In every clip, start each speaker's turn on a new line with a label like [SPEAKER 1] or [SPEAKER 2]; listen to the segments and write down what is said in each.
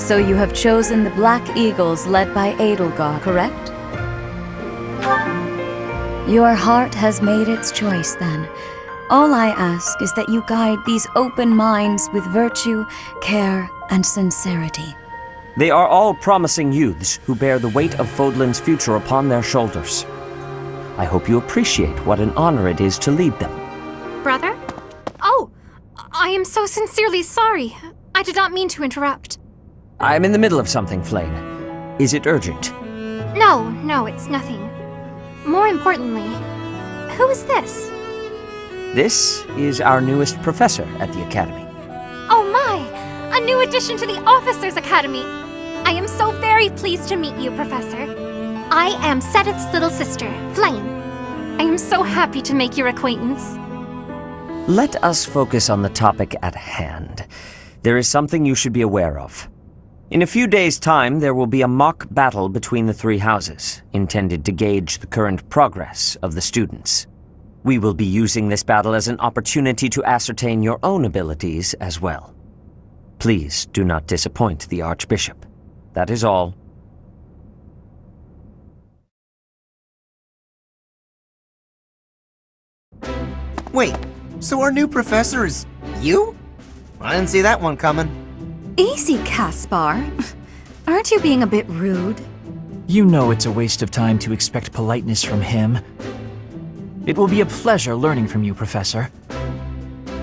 [SPEAKER 1] So you have chosen the Black Eagles led by Edelgar, correct? Your heart has made its choice, then. All I ask is that you guide these open minds with virtue, care, and sincerity.
[SPEAKER 2] They are all promising youths who bear the weight of Fodlan's future upon their shoulders. I hope you appreciate what an honor it is to lead them.
[SPEAKER 3] Brother? Oh, I am so sincerely sorry. I did not mean to interrupt.
[SPEAKER 2] I'm in the middle of something, Flame. Is it urgent?
[SPEAKER 3] No, it's nothing. More importantly, who is this?
[SPEAKER 2] This is our newest professor at the Academy.
[SPEAKER 3] Oh my! A new addition to the Officers' Academy! I am so very pleased to meet you, Professor. I am Sedith's little sister, Flame. I am so happy to make your acquaintance.
[SPEAKER 2] Let us focus on the topic at hand. There is something you should be aware of. In a few days' time, there will be a mock battle between the three houses, intended to gauge the current progress of the students. We will be using this battle as an opportunity to ascertain your own abilities as well. Please do not disappoint the Archbishop. That is all.
[SPEAKER 4] Wait, so our new professor is you? I didn't see that one coming.
[SPEAKER 1] Easy, Caspar. Aren't you being a bit rude?
[SPEAKER 5] You know it's a waste of time to expect politeness from him. It will be a pleasure learning from you, Professor.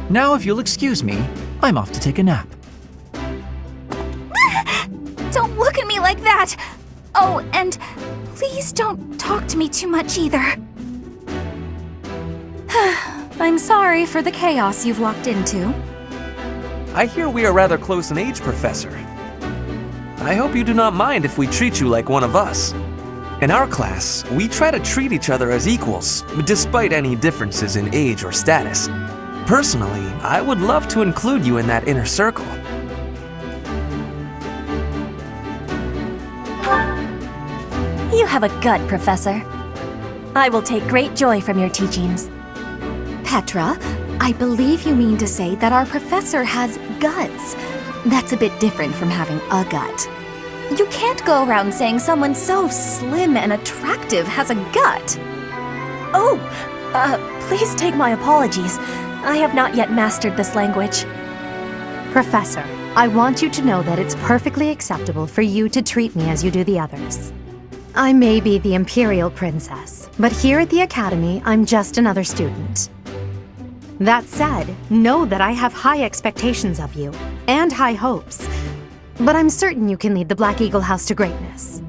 [SPEAKER 5] Now, if you'll excuse me, I'm off to take a nap.
[SPEAKER 1] Don't look at me like that! Oh, and please don't talk to me too much either. I'm sorry for the chaos you've walked into.
[SPEAKER 6] I hear we are rather close in age, Professor. I hope you do not mind if we treat you like one of us. In our class, we try to treat each other as equals, despite any differences in age or status. Personally, I would love to include you in that inner circle.
[SPEAKER 7] You have a gut, Professor. I will take great joy from your teachings.
[SPEAKER 1] Petra, I believe you mean to say that our professor has guts. That's a bit different from having a gut. You can't go around saying someone so slim and attractive has a gut.
[SPEAKER 7] Oh, please take my apologies. I have not yet mastered this language.
[SPEAKER 8] Professor, I want you to know that it's perfectly acceptable for you to treat me as you do the others. I may be the Imperial Princess, but here at the Academy, I'm just another student. That said, know that I have high expectations of you, and high hopes. But I'm certain you can lead the Black Eagle House to greatness.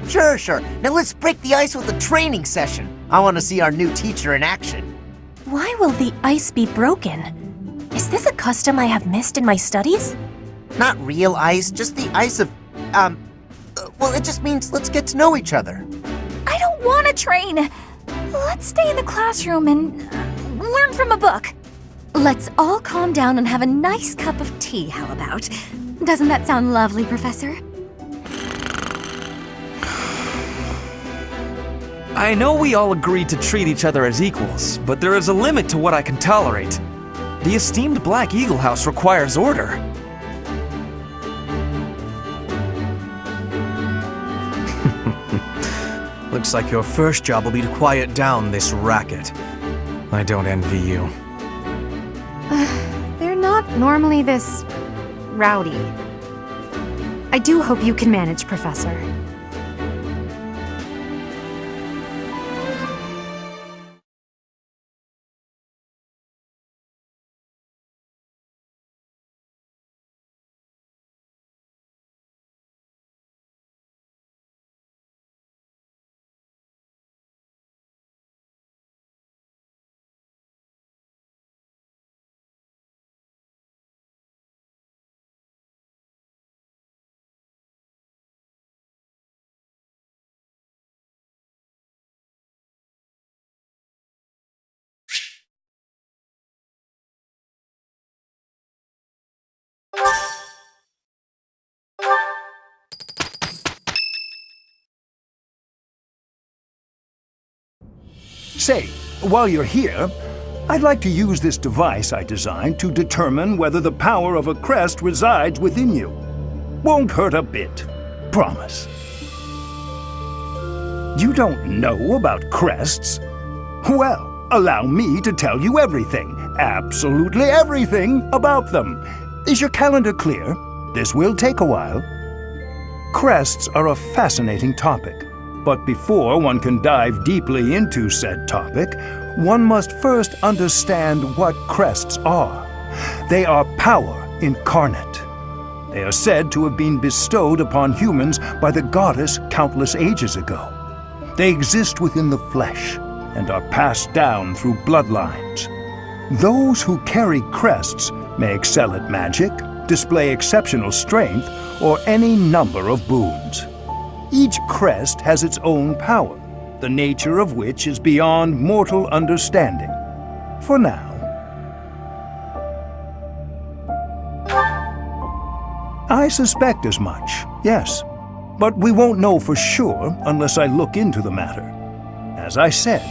[SPEAKER 4] Sure. Now let's break the ice with a training session. I want to see our new teacher in action.
[SPEAKER 7] Why will the ice be broken? Is this a custom I have missed in my studies?
[SPEAKER 4] Not real ice, just the ice of, well, it just means let's get to know each other.
[SPEAKER 1] I don't want to train. Let's stay in the classroom and learn from a book. Let's all calm down and have a nice cup of tea, how about? Doesn't that sound lovely, Professor?
[SPEAKER 6] I know we all agreed to treat each other as equals, but there is a limit to what I can tolerate. The esteemed Black Eagle House requires order.
[SPEAKER 9] Looks like your first job will be to quiet down this racket. I don't envy you.
[SPEAKER 8] They're not normally this rowdy. I do hope you can manage, Professor.
[SPEAKER 10] Say, while you're here, I'd like to use this device I designed to determine whether the power of a crest resides within you. Won't hurt a bit. Promise. You don't know about crests? Well, allow me to tell you everything, absolutely everything about them. Is your calendar clear? This will take a while. Crests are a fascinating topic, but before one can dive deeply into said topic, one must first understand what crests are. They are power incarnate. They are said to have been bestowed upon humans by the goddess countless ages ago. They exist within the flesh and are passed down through bloodlines. Those who carry crests may excel at magic, display exceptional strength, or any number of boons. Each crest has its own power, the nature of which is beyond mortal understanding. For now. I suspect as much, yes. But we won't know for sure unless I look into the matter. As I said,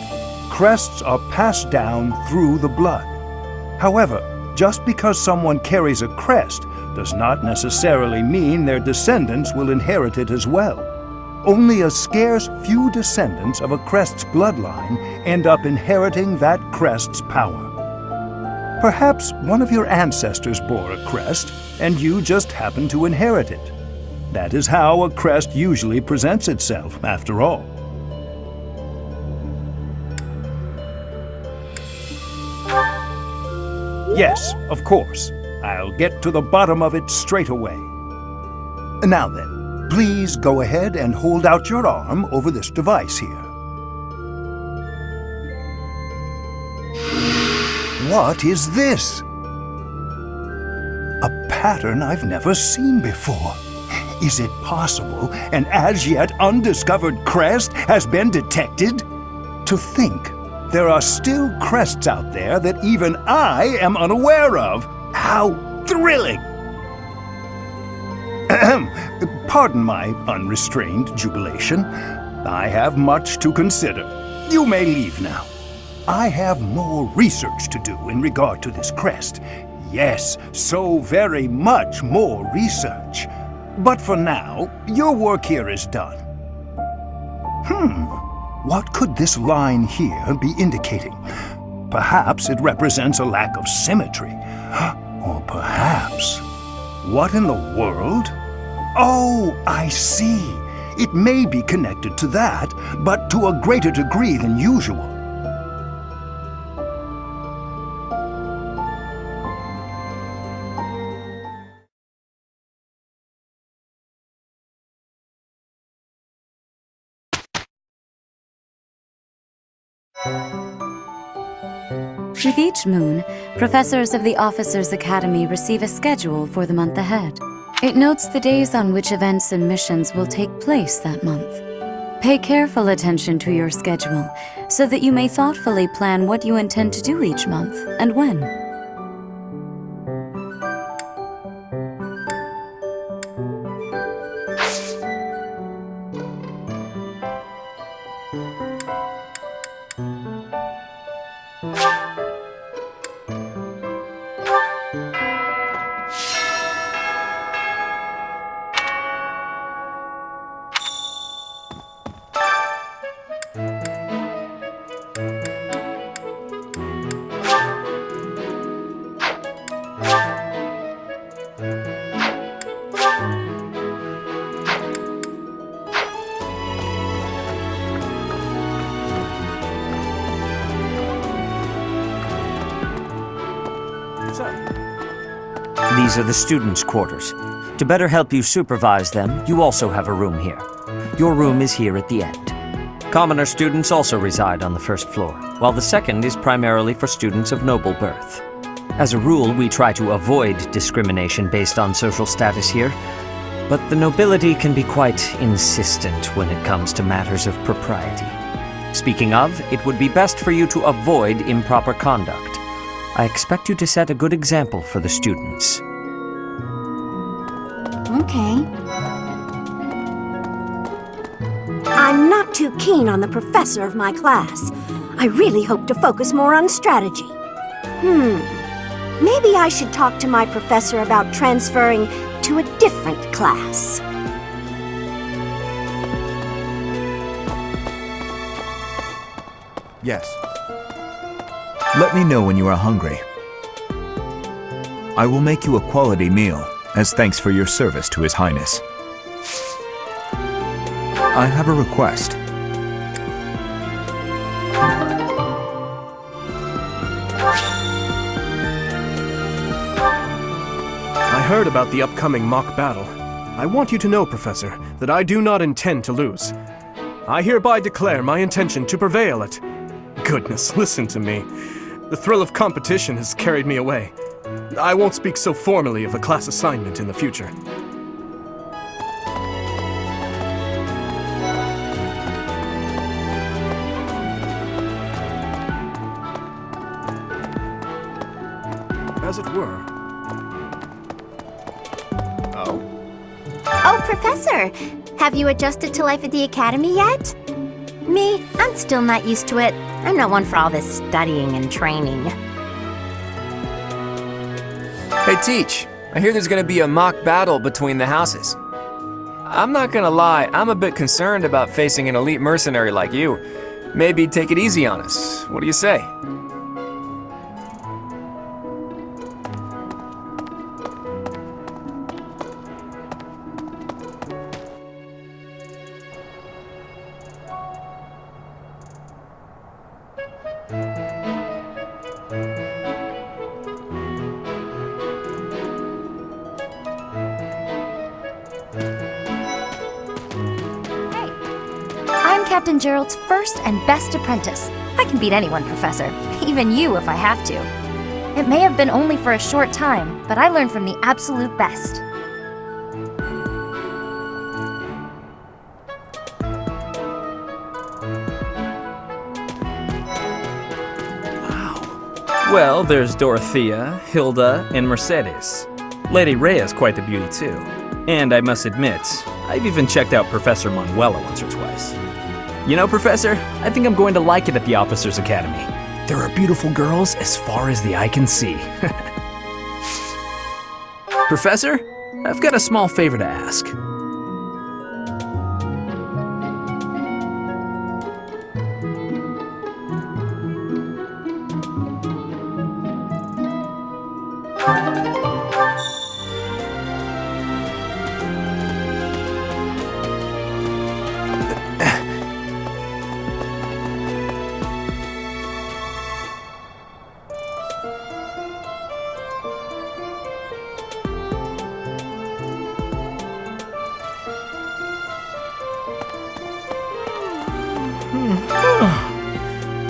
[SPEAKER 10] crests are passed down through the blood. However, just because someone carries a crest does not necessarily mean their descendants will inherit it as well. Only a scarce few descendants of a crest's bloodline end up inheriting that crest's power. Perhaps one of your ancestors bore a crest, and you just happen to inherit it. That is how a crest usually presents itself, after all. Yes, of course. I'll get to the bottom of it straight away. Now then, please go ahead and hold out your arm over this device here. What is this? A pattern I've never seen before. Is it possible an as yet undiscovered crest has been detected? To think there are still crests out there that even I am unaware of. How thrilling! Ahem. Pardon my unrestrained jubilation. I have much to consider. You may leave now. I have more research to do in regard to this crest. Yes, so very much more research. But for now, your work here is done. What could this line here be indicating? Perhaps it represents a lack of symmetry. Or perhaps... What in the world? Oh, I see. It may be connected to that, but to a greater degree than usual.
[SPEAKER 11] With each moon, professors of the Officers' Academy receive a schedule for the month ahead. It notes the days on which events and missions will take place that month. Pay careful attention to your schedule so that you may thoughtfully plan what you intend to do each month and when.
[SPEAKER 2] These are the students' quarters. To better help you supervise them, you also have a room here. Your room is here at the end. Commoner students also reside on the first floor, while the second is primarily for students of noble birth. As a rule, we try to avoid discrimination based on social status here, but the nobility can be quite insistent when it comes to matters of propriety. Speaking of, it would be best for you to avoid improper conduct. I expect you to set a good example for the students.
[SPEAKER 1] Okay.
[SPEAKER 12] I'm not too keen on the professor of my class. I really hope to focus more on strategy. Maybe I should talk to my professor about transferring to a different class.
[SPEAKER 13] Yes. Let me know when you are hungry. I will make you a quality meal, as thanks for your service to His Highness. I have a request.
[SPEAKER 9] I heard about the upcoming mock battle. I want you to know, Professor, that I do not intend to lose. I hereby declare my intention to prevail at... Goodness, listen to me. The thrill of competition has carried me away. I won't speak so formally of a class assignment in the future. As it were.
[SPEAKER 14] Oh, Professor! Have you adjusted to life at the Academy yet? Me, I'm still not used to it. I'm not one for all this studying and training.
[SPEAKER 15] Hey, Teach. I hear there's gonna be a mock battle between the houses. I'm not gonna lie, I'm a bit concerned about facing an elite mercenary like you. Maybe take it easy on us. What do you say?
[SPEAKER 1] Captain Gerald's first and best apprentice. I can beat anyone, Professor. Even you if I have to. It may have been only for a short time, but I learned from the absolute best.
[SPEAKER 16] Well, there's Dorothea, Hilda, and Mercedes. Lady Rhea's quite the beauty too. And I must admit, I've even checked out Professor Manuela once or twice. You know, Professor, I think I'm going to like it at the Officers' Academy. There are beautiful girls as far as the eye can see. Professor, I've got a small favor to ask.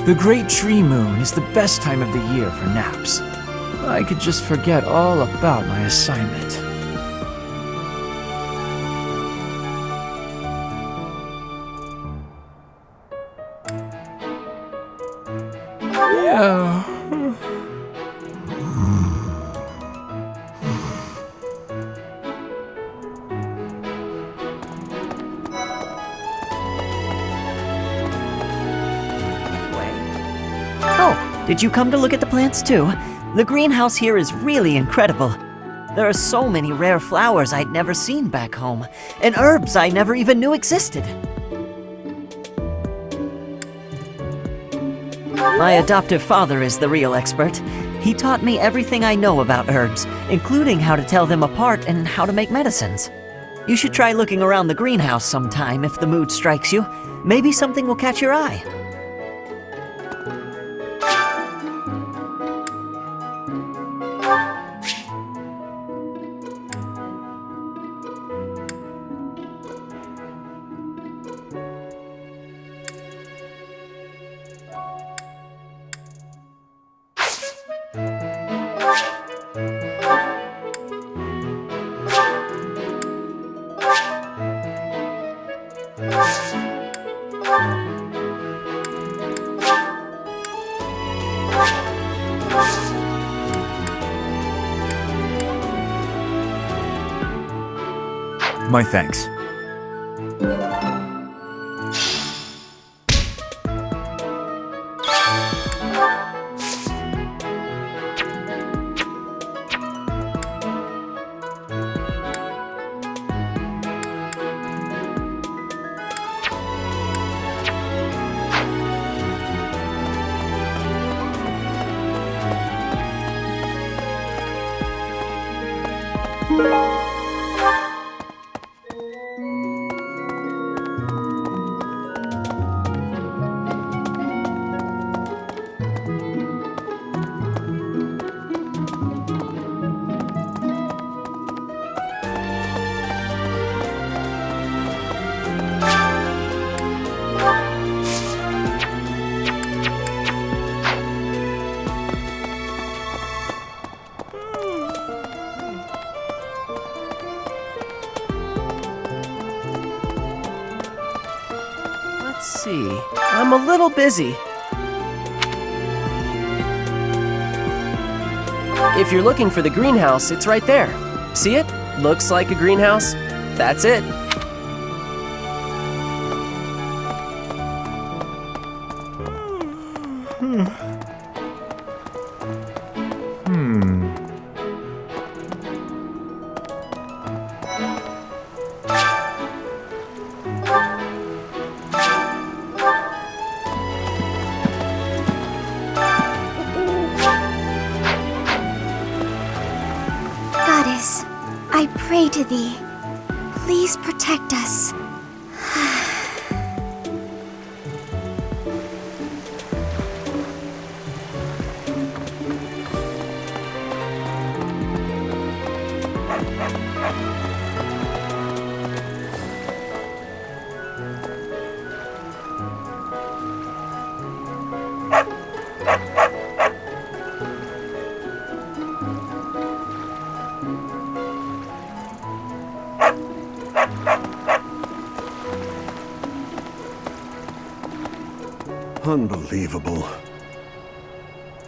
[SPEAKER 5] The Great Tree Moon is the best time of the year for naps. I could just forget all about my assignment. Yeah.
[SPEAKER 17] Did you come to look at the plants too? The greenhouse here is really incredible. There are so many rare flowers I'd never seen back home, and herbs I never even knew existed. My adoptive father is the real expert. He taught me everything I know about herbs, including how to tell them apart and how to make medicines. You should try looking around the greenhouse sometime if the mood strikes you. Maybe something will catch your eye.
[SPEAKER 13] My thanks.
[SPEAKER 18] Let's see. I'm a little busy. If you're looking for the greenhouse, it's right there. See it? Looks like a greenhouse. That's it.
[SPEAKER 3] Goddess, I pray to thee. Please protect us.
[SPEAKER 19] Unbelievable.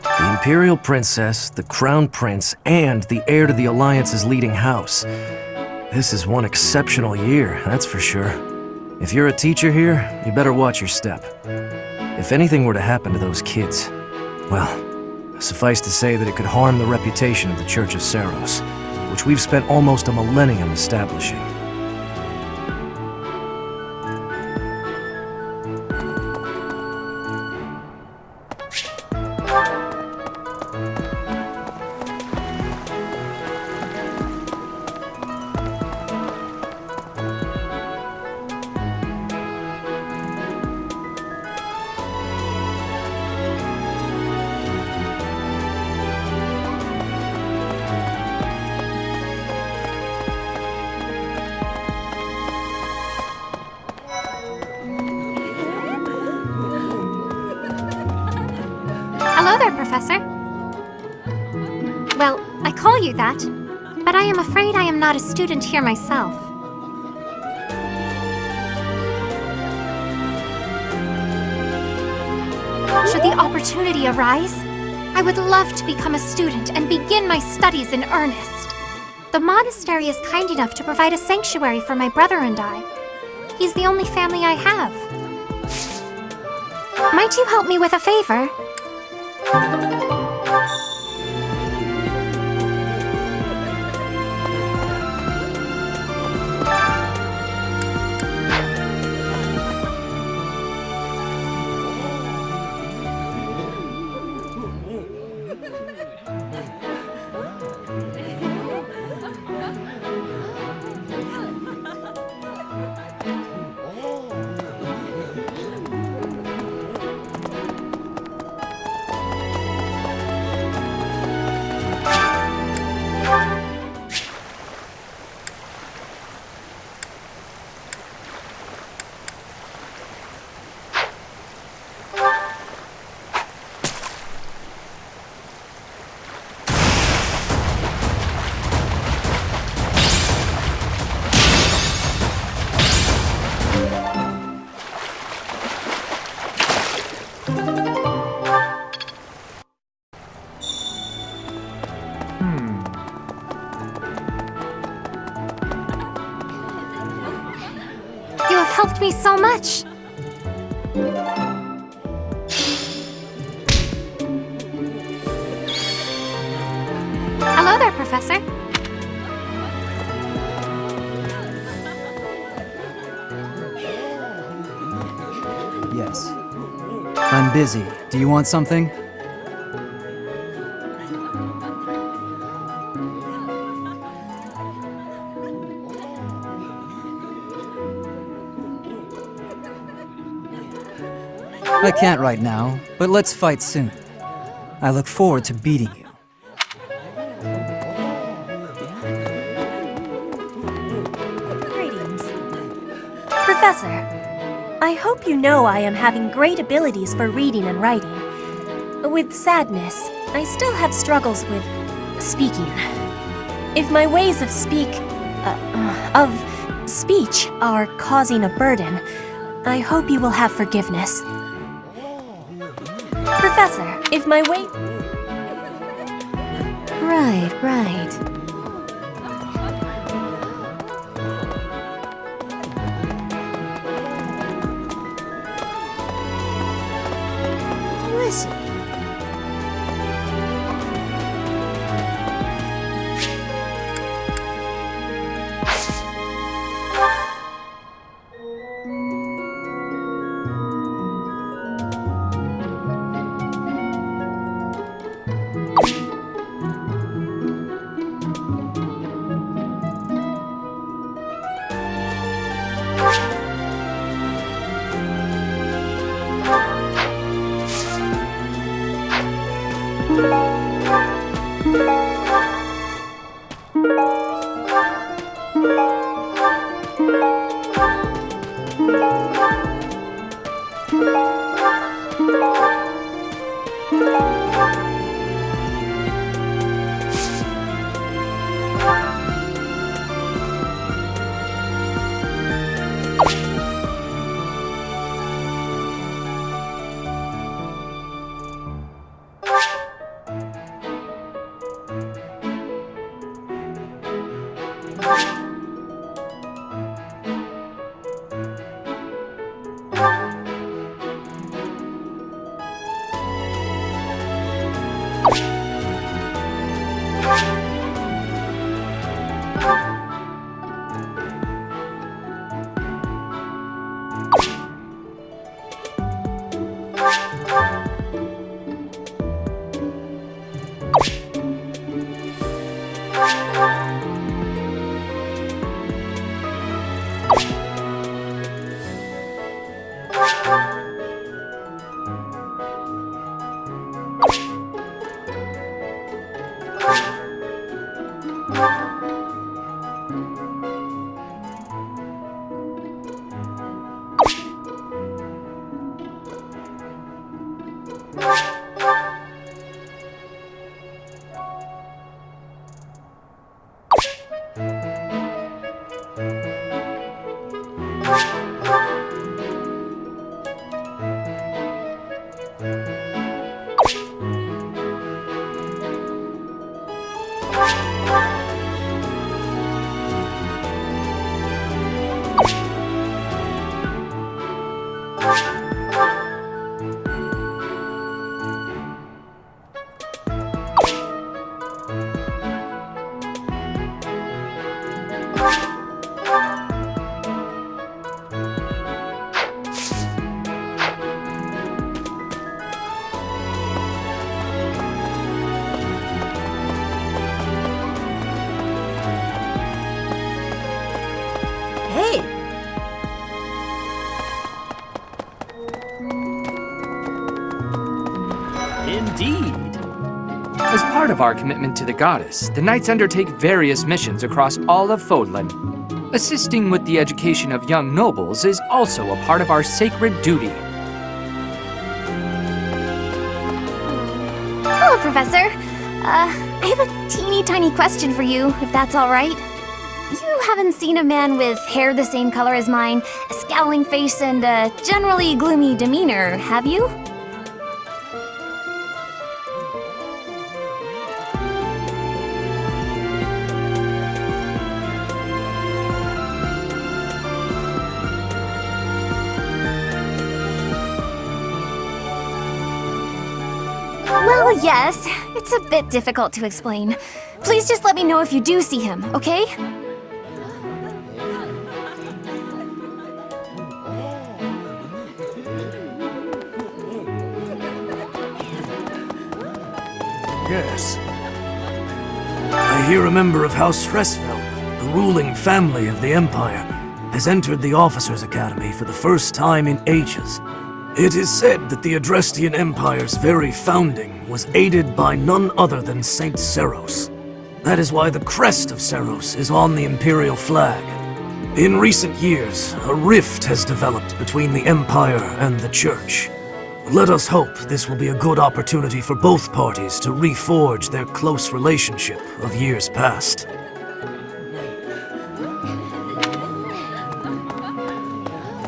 [SPEAKER 6] The Imperial Princess, the Crown Prince, and the heir to the Alliance's leading house. This is one exceptional year, that's for sure. If you're a teacher here, you better watch your step. If anything were to happen to those kids, well, suffice to say that it could harm the reputation of the Church of Saros, which we've spent almost a millennium establishing.
[SPEAKER 3] Hello there, Professor. Well, I call you that, but I am afraid I am not a student here myself. Should the opportunity arise, I would love to become a student and begin my studies in earnest. The monastery is kind enough to provide a sanctuary for my brother and I. He's the only family I have. Might you help me with a favor? You have helped me so much. Hello there, Professor.
[SPEAKER 20] Yes. I'm busy. Do you want something? I can't right now, but let's fight soon. I look forward to beating you.
[SPEAKER 7] Greetings. Professor, I hope you know I am having great abilities for reading and writing. With sadness, I still have struggles with speaking. If my ways of speech are causing a burden, I hope you will have forgiveness. Professor, if my way...
[SPEAKER 1] Right.
[SPEAKER 12] Listen.
[SPEAKER 19] Indeed. As part of our commitment to the goddess, the Knights undertake various missions across all of Fodlan. Assisting with the education of young nobles is also a part of our sacred duty.
[SPEAKER 3] Hello, Professor. I have a teeny tiny question for you, if that's all right. You haven't seen a man with hair the same color as mine, a scowling face, and a generally gloomy demeanor, have you? Well, yes. It's a bit difficult to explain. Please just let me know if you do see him, okay?
[SPEAKER 21] Yes. I hear a member of House Shressfeld, the ruling family of the Empire, has entered the Officers' Academy for the first time in ages. It is said that the Adrestian Empire's very founding was aided by none other than Saint Seros. That is why the crest of Seros is on the Imperial flag. In recent years, a rift has developed between the Empire and the Church. Let us hope this will be a good opportunity for both parties to reforge their close relationship of years past.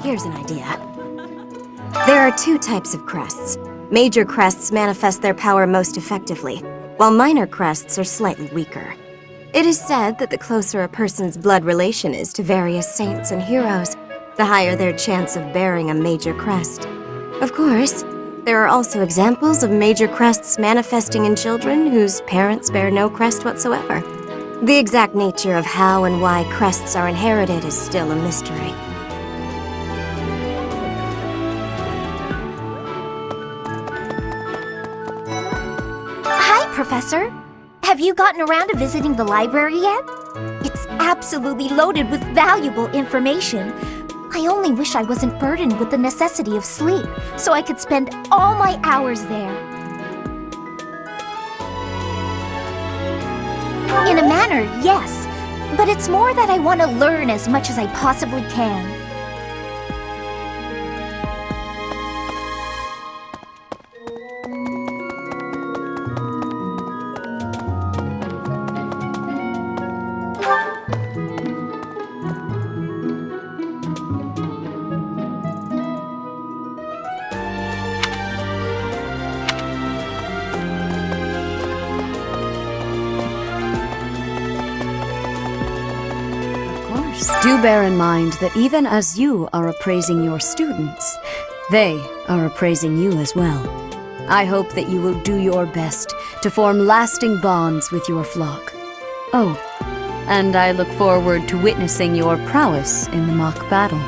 [SPEAKER 12] Here's an idea. There are two types of crests. Major crests manifest their power most effectively, while minor crests are slightly weaker. It is said that the closer a person's blood relation is to various saints and heroes, the higher their chance of bearing a major crest. Of course, there are also examples of major crests manifesting in children whose parents bear no crest whatsoever. The exact nature of how and why crests are inherited is still a mystery.
[SPEAKER 3] Hi, Professor. Have you gotten around to visiting the library yet? It's absolutely loaded with valuable information. I only wish I wasn't burdened with the necessity of sleep, so I could spend all my hours there. In a manner, yes, but it's more that I want to learn as much as I possibly can.
[SPEAKER 11] Do bear in mind that even as you are appraising your students, they are appraising you as well. I hope that you will do your best to form lasting bonds with your flock. Oh, and I look forward to witnessing your prowess in the mock battle.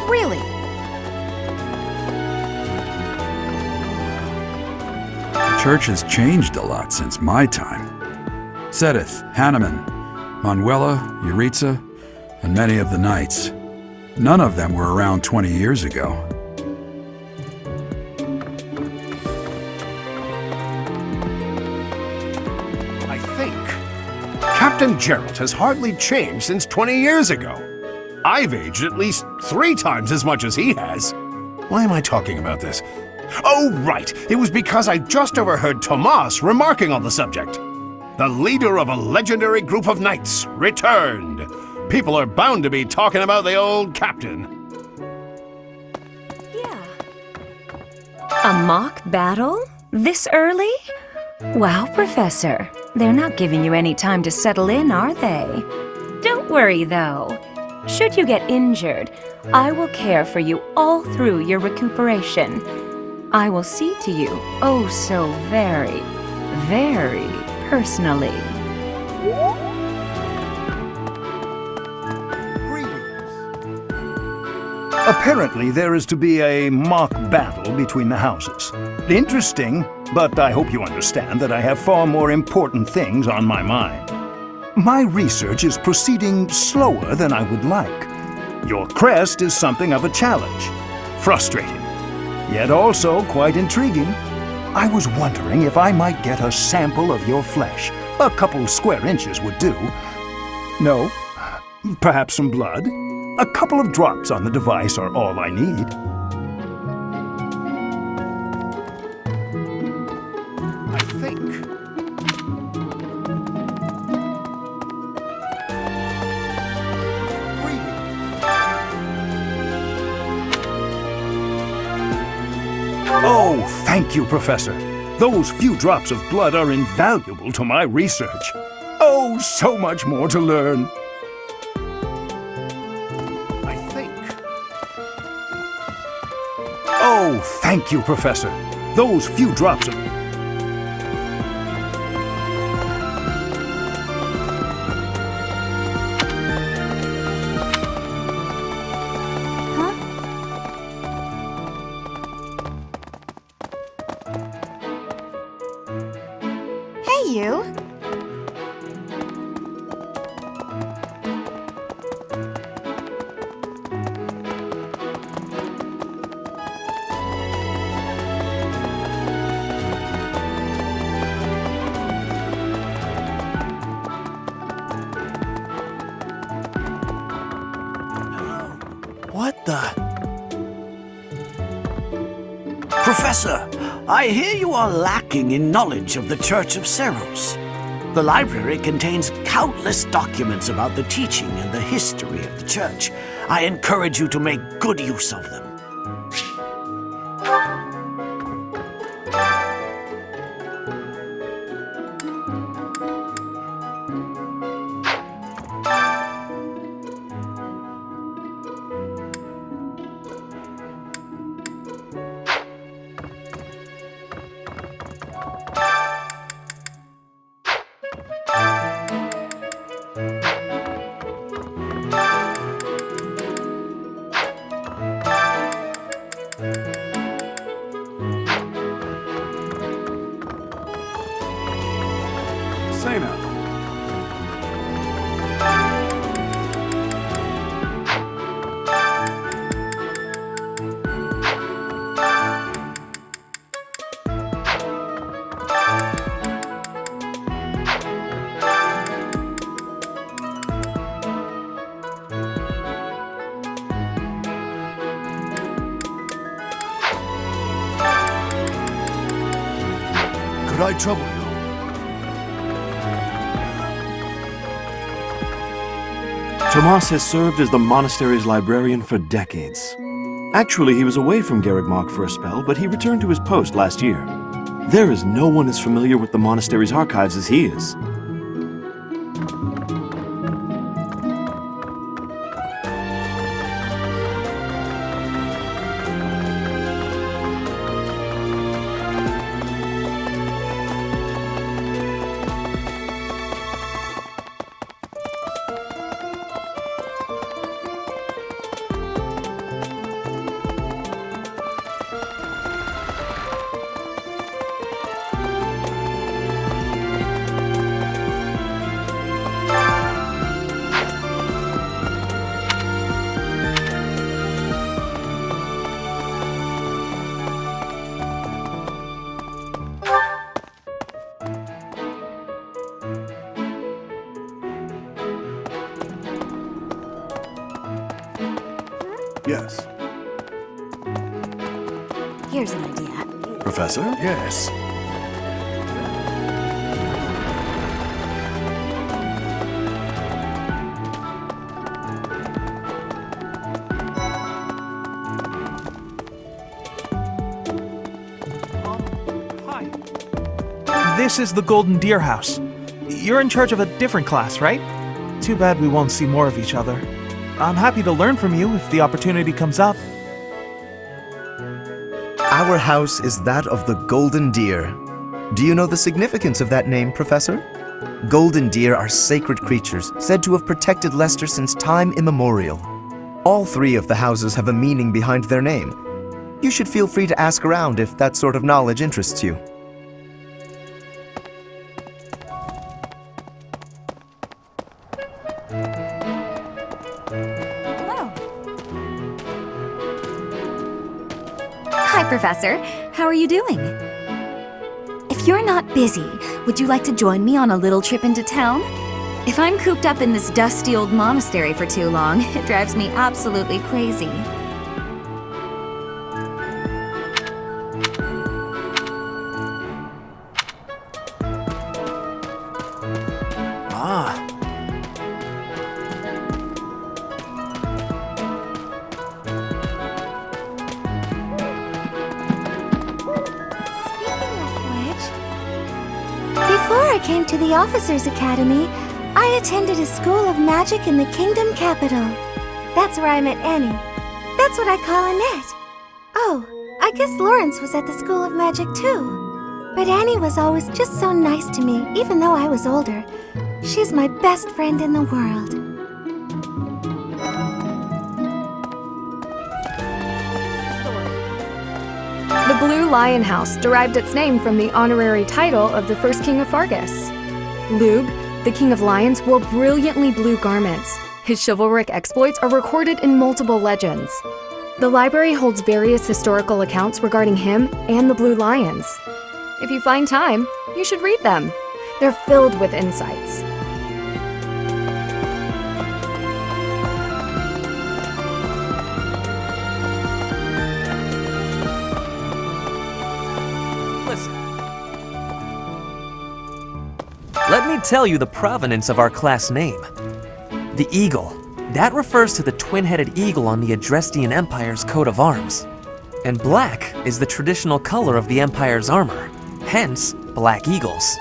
[SPEAKER 1] Really?
[SPEAKER 13] The church has changed a lot since my time. Sedith, Hanneman, Manuela, Yuritsa, and many of the knights. None of them were around 20 years ago.
[SPEAKER 4] I think Captain Gerald has hardly changed since 20 years ago. I've aged at least 3 times as much as he has. Why am I talking about this? Oh, right. It was because I just overheard Tomas remarking on the subject. The leader of a legendary group of knights returned. People are bound to be talking about the old captain.
[SPEAKER 22] A mock battle? This early? Wow, Professor. They're not giving you any time to settle in, are they? Don't worry, though. Should you get injured, I will care for you all through your recuperation. I will see to you, oh so very, very personally.
[SPEAKER 10] Apparently, there is to be a mock battle between the houses. Interesting, but I hope you understand that I have far more important things on my mind. My research is proceeding slower than I would like. Your crest is something of a challenge. Frustrating, yet also quite intriguing. I was wondering if I might get a sample of your flesh. A couple square inches would do. No? Perhaps some blood? A couple of drops on the device are all I need.
[SPEAKER 4] I think.
[SPEAKER 10] Oh, thank you, Professor. Those few drops of blood are invaluable to my research. Oh, so much more to learn. Oh, thank you, Professor. Those few drops of...
[SPEAKER 2] What the? Professor, I hear you are lacking in knowledge of the Church of Seros. The library contains countless documents about the teaching and the history of the Church. I encourage you to make good use of them.
[SPEAKER 13] Say now.
[SPEAKER 8] Could I trouble you?
[SPEAKER 23] Tomas has served as the monastery's librarian for decades. Actually, he was away from Garrigmark for a spell, but he returned to his post last year. There is no one as familiar with the monastery's archives as he is.
[SPEAKER 8] Yes.
[SPEAKER 12] Here's an idea.
[SPEAKER 23] Professor?
[SPEAKER 8] Yes.
[SPEAKER 24] This is the Golden Deer House. You're in charge of a different class, right? Too bad we won't see more of each other. I'm happy to learn from you if the opportunity comes up.
[SPEAKER 25] Our house is that of the Golden Deer. Do you know the significance of that name, Professor? Golden deer are sacred creatures, said to have protected Leicester since time immemorial. All three of the houses have a meaning behind their name. You should feel free to ask around if that sort of knowledge interests you.
[SPEAKER 1] Hi, Professor. How are you doing? If you're not busy, would you like to join me on a little trip into town? If I'm cooped up in this dusty old monastery for too long, it drives me absolutely crazy.
[SPEAKER 25] Ah.
[SPEAKER 26] Before I came to the Officers' Academy, I attended a school of magic in the Kingdom Capital. That's where I met Annie. That's what I call Annette. Oh, I guess Lawrence was at the School of Magic too. But Annie was always just so nice to me, even though I was older. She's my best friend in the world.
[SPEAKER 27] The Blue Lion House derived its name from the honorary title of the first king of Fargus. Lug, the king of lions, wore brilliantly blue garments. His chivalric exploits are recorded in multiple legends. The library holds various historical accounts regarding him and the Blue Lions. If you find time, you should read them. They're filled with insights.
[SPEAKER 6] let me tell you the provenance of our class name. The eagle. That refers to the twin-headed eagle on the Adrestian Empire's coat of arms. And black is the traditional color of the Empire's armor, hence black eagles.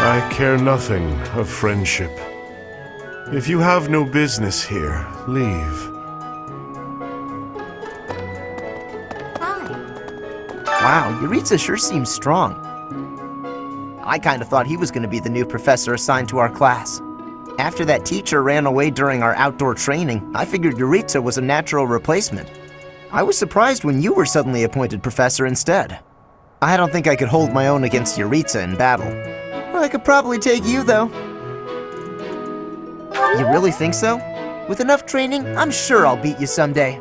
[SPEAKER 8] I care nothing of friendship. If you have no business here, leave.
[SPEAKER 25] Wow, Yuritsa sure seems strong. I kind of thought he was going to be the new professor assigned to our class. After that teacher ran away during our outdoor training, I figured Yuritsa was a natural replacement. I was surprised when you were suddenly appointed professor instead. I don't think I could hold my own against Yuritsa in battle. I could probably take you, though. You really think so? With enough training, I'm sure I'll beat you someday.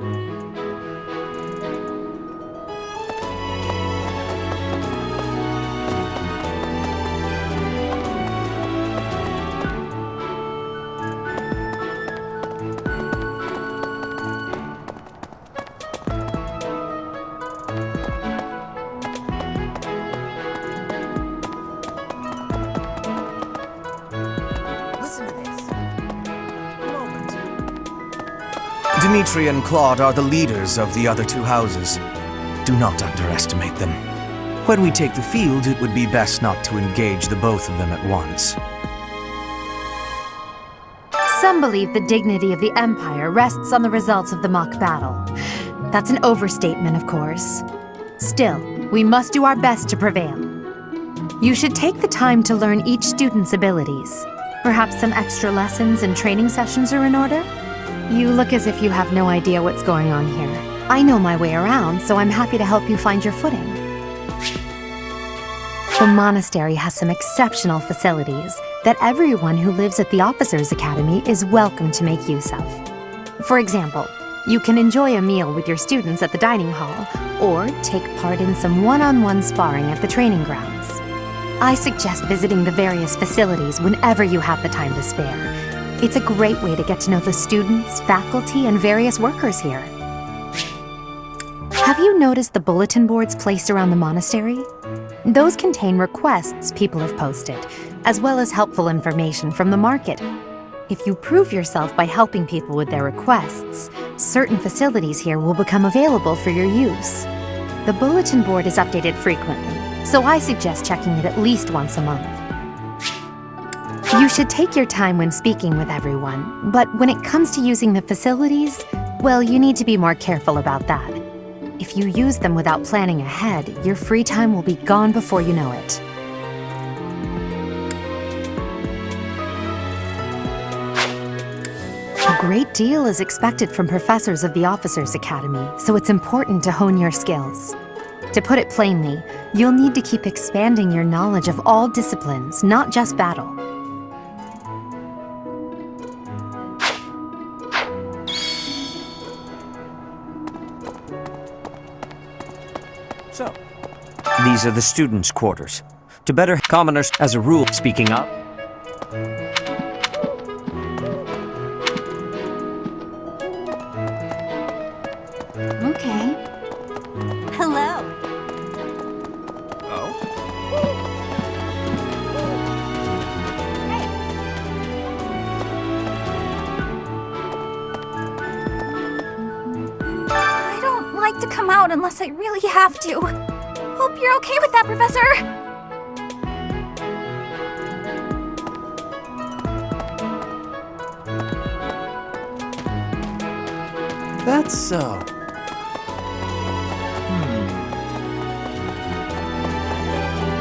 [SPEAKER 5] Dimitri and Claude are the leaders of the other two houses. Do not underestimate them. When we take the field, it would be best not to engage the both of them at once.
[SPEAKER 1] Some believe the dignity of the Empire rests on the results of the mock battle. That's an overstatement, of course. Still, we must do our best to prevail. You should take the time to learn each student's abilities. Perhaps some extra lessons and training sessions are in order? You look as if you have no idea what's going on here. I know my way around, so I'm happy to help you find your footing. The monastery has some exceptional facilities that everyone who lives at the Officers' Academy is welcome to make use of. For example, you can enjoy a meal with your students at the dining hall, or take part in some one-on-one sparring at the training grounds. I suggest visiting the various facilities whenever you have the time to spare. It's a great way to get to know the students, faculty, and various workers here. Have you noticed the bulletin boards placed around the monastery? Those contain requests people have posted, as well as helpful information from the market. If you prove yourself by helping people with their requests, certain facilities here will become available for your use. The bulletin board is updated frequently, so I suggest checking it at least once a month. You should take your time when speaking with everyone, but when it comes to using the facilities, well, you need to be more careful about that. If you use them without planning ahead, your free time will be gone before you know it. A great deal is expected from professors of the Officers' Academy, so it's important to hone your skills. To put it plainly, you'll need to keep expanding your knowledge of all disciplines, not just battle.
[SPEAKER 5] So, these are the students' quarters. To better commoners, as a rule, speaking up.
[SPEAKER 1] Okay. Hello.
[SPEAKER 3] I don't like to come out unless I really have to. Hope you're okay with that, Professor.
[SPEAKER 5] That's so.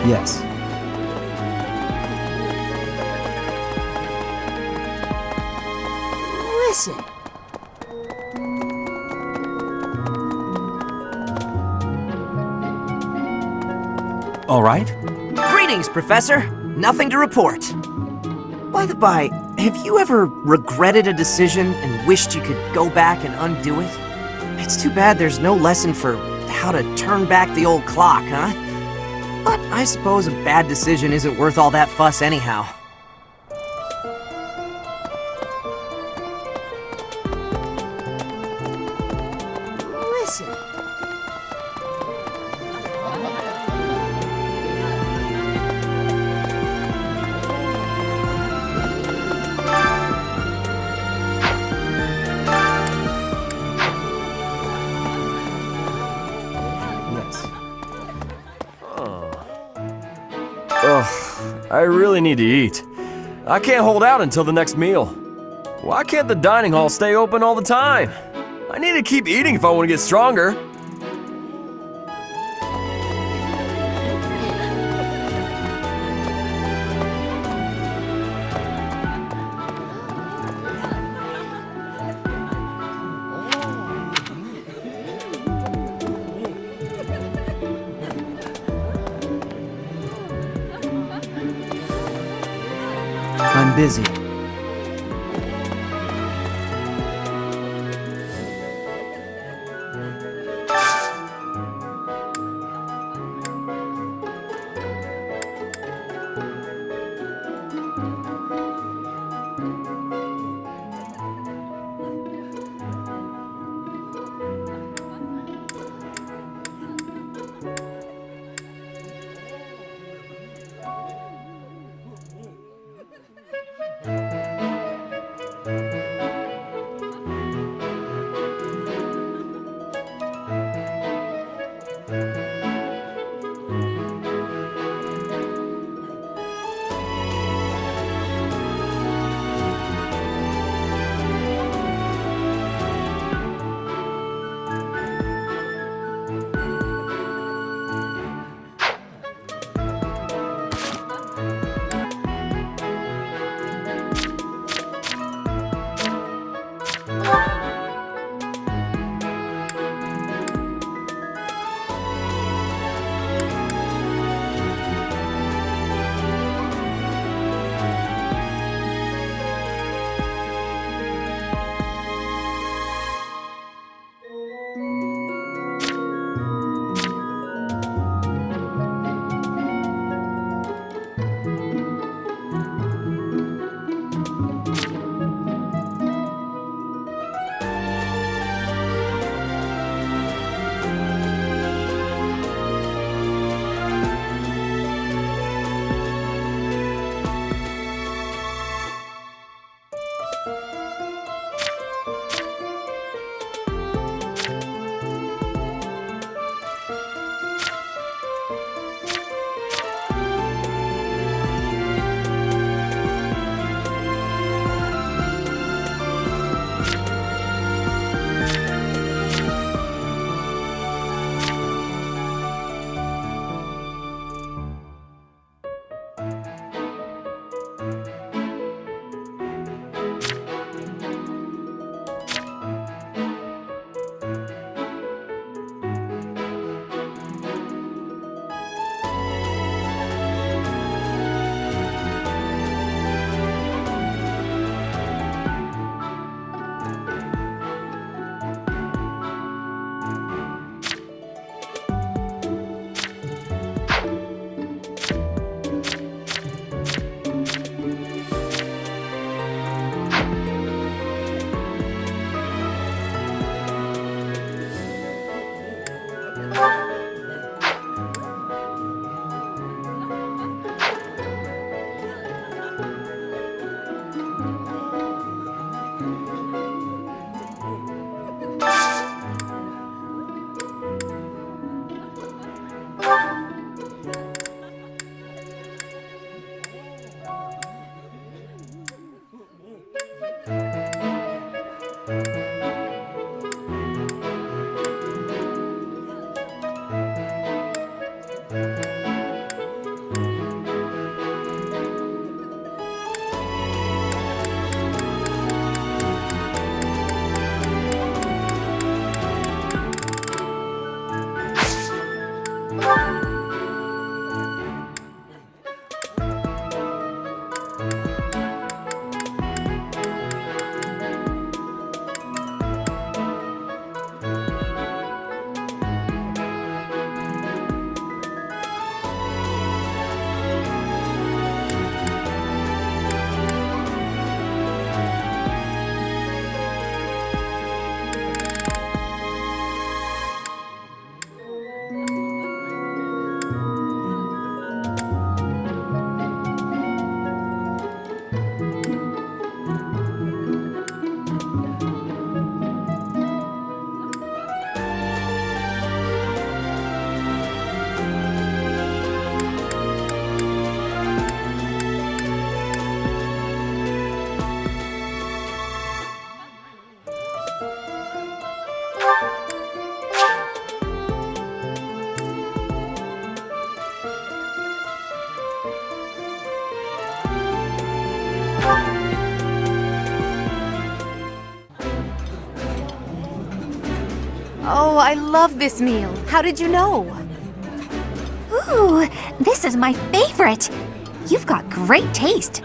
[SPEAKER 20] Yes.
[SPEAKER 2] Listen.
[SPEAKER 5] All right. Greetings, Professor. Nothing to report. By the by, have you ever regretted a decision and wished you could go back and undo it?
[SPEAKER 7] It's too bad there's no lesson for how to turn back the old clock, huh? But I suppose a bad decision isn't worth all that fuss anyhow. Listen.
[SPEAKER 9] Ugh, I really need to eat. I can't hold out until the next meal. Why can't the dining hall stay open all the time? I need to keep eating if I want to get stronger.
[SPEAKER 20] I'm busy.
[SPEAKER 14] I love this meal. How did you know?
[SPEAKER 1] Ooh, this is my favorite. You've got great taste.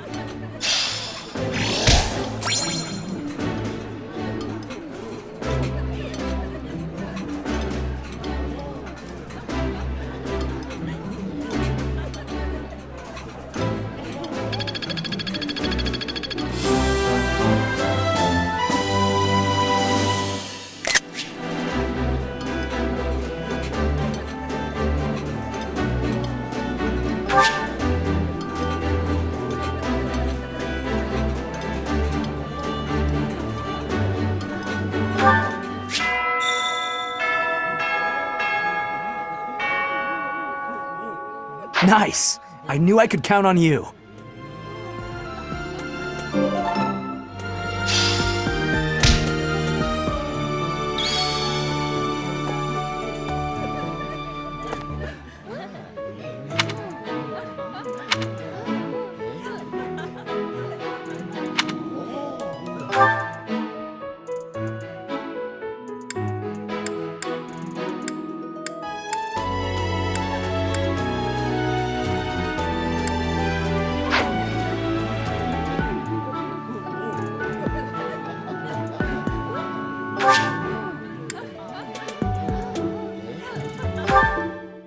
[SPEAKER 7] Nice! I knew I could count on you.